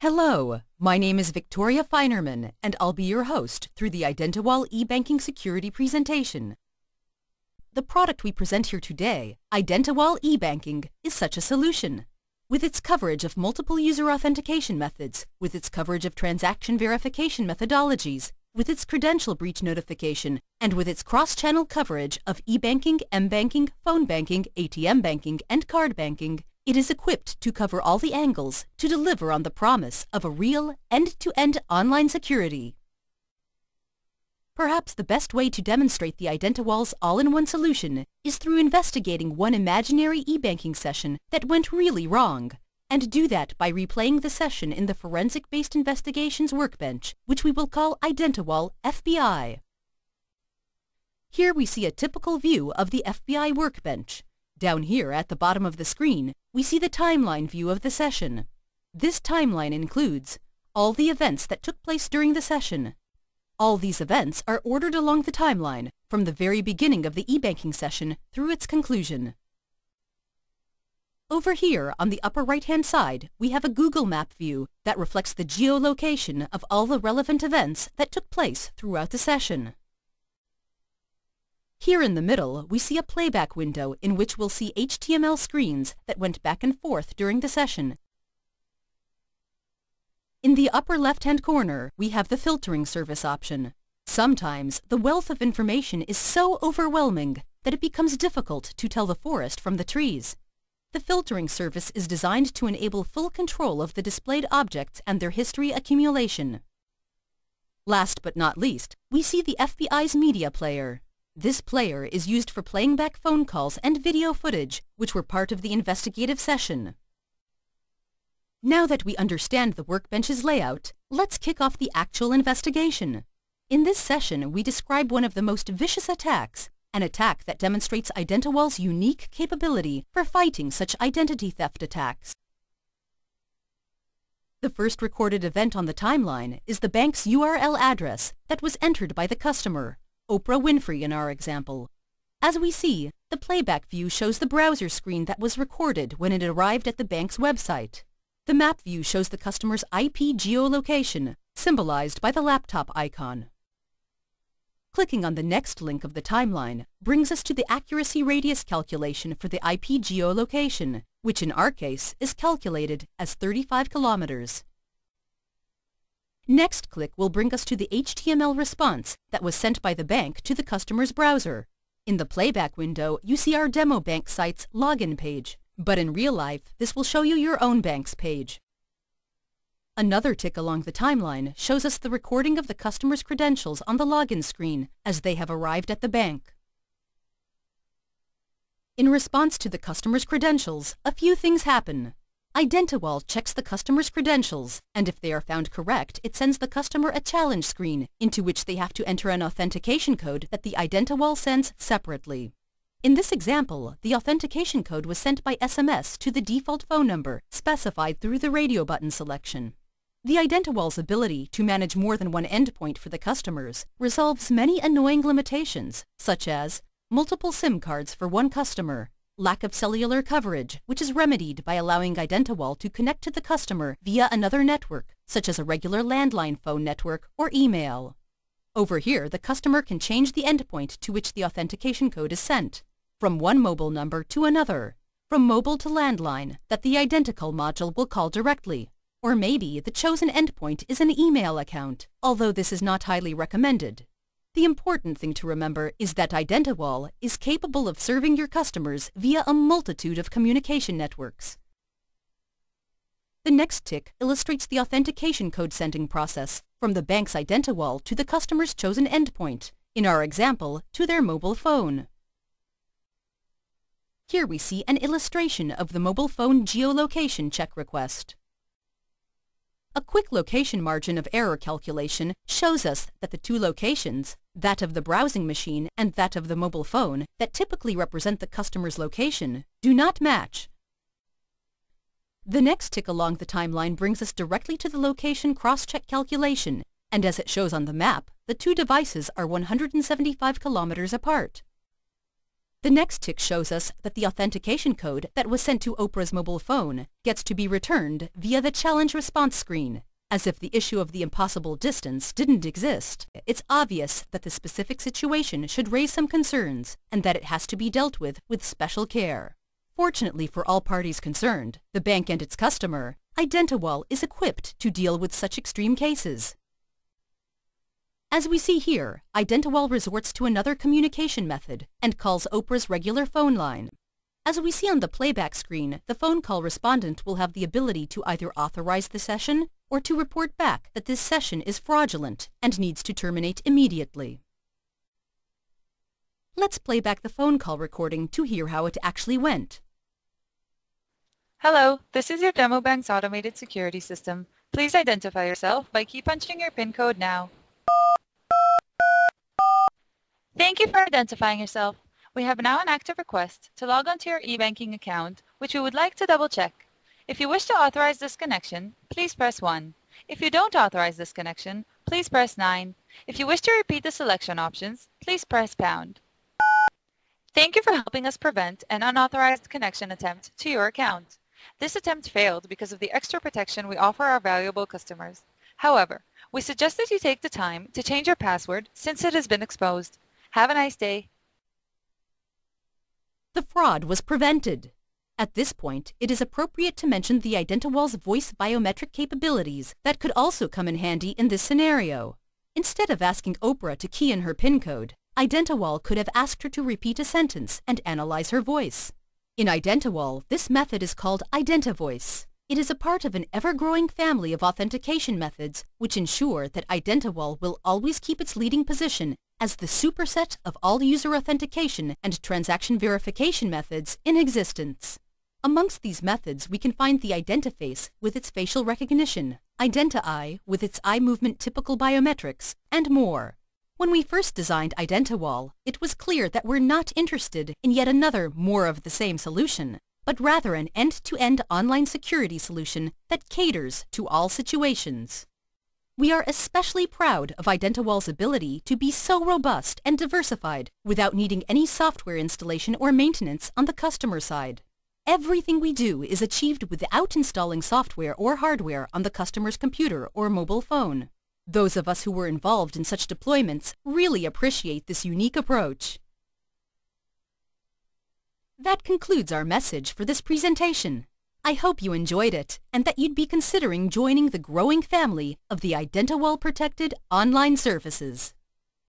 Hello, my name is Victoria Feinerman, and I'll be your host through the IDW e-banking security presentation. The product we present here today, IDW e-banking, is such a solution. With its coverage of multiple user authentication methods, with its coverage of transaction verification methodologies, with its credential breach notification, and with its cross-channel coverage of e-banking, m-banking, phone banking, ATM banking, and card banking, it is equipped to cover all the angles to deliver on the promise of a real end-to-end online security. Perhaps the best way to demonstrate the IDW all-in-one solution is through investigating one imaginary e-banking session that went really wrong, and do that by replaying the session in the Forensic-Based Investigations Workbench, which we will call IDW-FBI. Here we see a typical view of the FBI Workbench. Down here at the bottom of the screen, we see the timeline view of the session. This timeline includes all the events that took place during the session. All these events are ordered along the timeline from the very beginning of the e-banking session through its conclusion. Over here on the upper right-hand side, we have a Google Map view that reflects the geolocation of all the relevant events that took place throughout the session. Here in the middle, we see a playback window in which we'll see HTML screens that went back and forth during the session. In the upper left-hand corner, we have the filtering service option. Sometimes, the wealth of information is so overwhelming that it becomes difficult to tell the forest from the trees. The filtering service is designed to enable full control of the displayed objects and their history accumulation. Last but not least, we see the FBI's media player. This player is used for playing back phone calls and video footage, which were part of the investigative session. Now that we understand the workbench's layout, let's kick off the actual investigation. In this session, we describe one of the most vicious attacks, an attack that demonstrates IDW's unique capability for fighting such identity theft attacks. The first recorded event on the timeline is the bank's URL address that was entered by the customer, Oprah Winfrey in our example. As we see, the playback view shows the browser screen that was recorded when it arrived at the bank's website. The map view shows the customer's IP geolocation, symbolized by the laptop icon. Clicking on the next link of the timeline brings us to the accuracy radius calculation for the IP geolocation, which in our case is calculated as 35 kilometers. Next click will bring us to the HTML response that was sent by the bank to the customer's browser. In the playback window, you see our demo bank site's login page, but in real life, this will show you your own bank's page. Another tick along the timeline shows us the recording of the customer's credentials on the login screen as they have arrived at the bank. In response to the customer's credentials, a few things happen. IDW checks the customer's credentials, and if they are found correct, it sends the customer a challenge screen into which they have to enter an authentication code that the IDW sends separately. In this example, the authentication code was sent by SMS to the default phone number specified through the radio button selection. The IDW's ability to manage more than one endpoint for the customers resolves many annoying limitations, such as multiple SIM cards for one customer, lack of cellular coverage, which is remedied by allowing IDW to connect to the customer via another network, such as a regular landline phone network or email. Over here, the customer can change the endpoint to which the authentication code is sent, from one mobile number to another, from mobile to landline that the identical module will call directly, or maybe the chosen endpoint is an email account, although this is not highly recommended. The important thing to remember is that IDW is capable of serving your customers via a multitude of communication networks. The next tick illustrates the authentication code sending process from the bank's IDW to the customer's chosen endpoint, in our example, to their mobile phone. Here we see an illustration of the mobile phone geolocation check request. A quick location margin of error calculation shows us that the two locations, that of the browsing machine and that of the mobile phone, that typically represent the customer's location, do not match. The next tick along the timeline brings us directly to the location cross-check calculation, and as it shows on the map, the two devices are 175 kilometers apart. The next tick shows us that the authentication code that was sent to Oprah's mobile phone gets to be returned via the challenge response screen, as if the issue of the impossible distance didn't exist. It's obvious that the specific situation should raise some concerns and that it has to be dealt with special care. Fortunately for all parties concerned, the bank and its customer, IDW is equipped to deal with such extreme cases. As we see here, IDW resorts to another communication method and calls Oprah's regular phone line. As we see on the playback screen, the phone call respondent will have the ability to either authorize the session or to report back that this session is fraudulent and needs to terminate immediately. Let's play back the phone call recording to hear how it actually went. Hello, this is your demo bank's automated security system. Please identify yourself by key punching your PIN code now. Thank you for identifying yourself. We have now an active request to log onto your e-banking account, which we would like to double-check. If you wish to authorize this connection, please press 1. If you don't authorize this connection, please press 9. If you wish to repeat the selection options, please press pound. Thank you for helping us prevent an unauthorized connection attempt to your account. This attempt failed because of the extra protection we offer our valuable customers. However, we suggest that you take the time to change your password since it has been exposed. Have a nice day. The fraud was prevented. At this point, it is appropriate to mention the IDW's voice biometric capabilities that could also come in handy in this scenario. Instead of asking Oprah to key in her PIN code, IDW could have asked her to repeat a sentence and analyze her voice. In IDW, this method is called IdentiVoice. It is a part of an ever-growing family of authentication methods which ensure that IDW will always keep its leading position as the superset of all user authentication and transaction verification methods in existence. Amongst these methods, we can find the IdentiFace with its facial recognition, IdentiEye with its eye movement typical biometrics, and more. When we first designed IdentiWall, it was clear that we're not interested in yet another more of the same solution, but rather an end-to-end online security solution that caters to all situations. We are especially proud of IdentiWall's ability to be so robust and diversified without needing any software installation or maintenance on the customer side. Everything we do is achieved without installing software or hardware on the customer's computer or mobile phone. Those of us who were involved in such deployments really appreciate this unique approach. That concludes our message for this presentation. I hope you enjoyed it and that you'd be considering joining the growing family of the IdentiWall protected online services.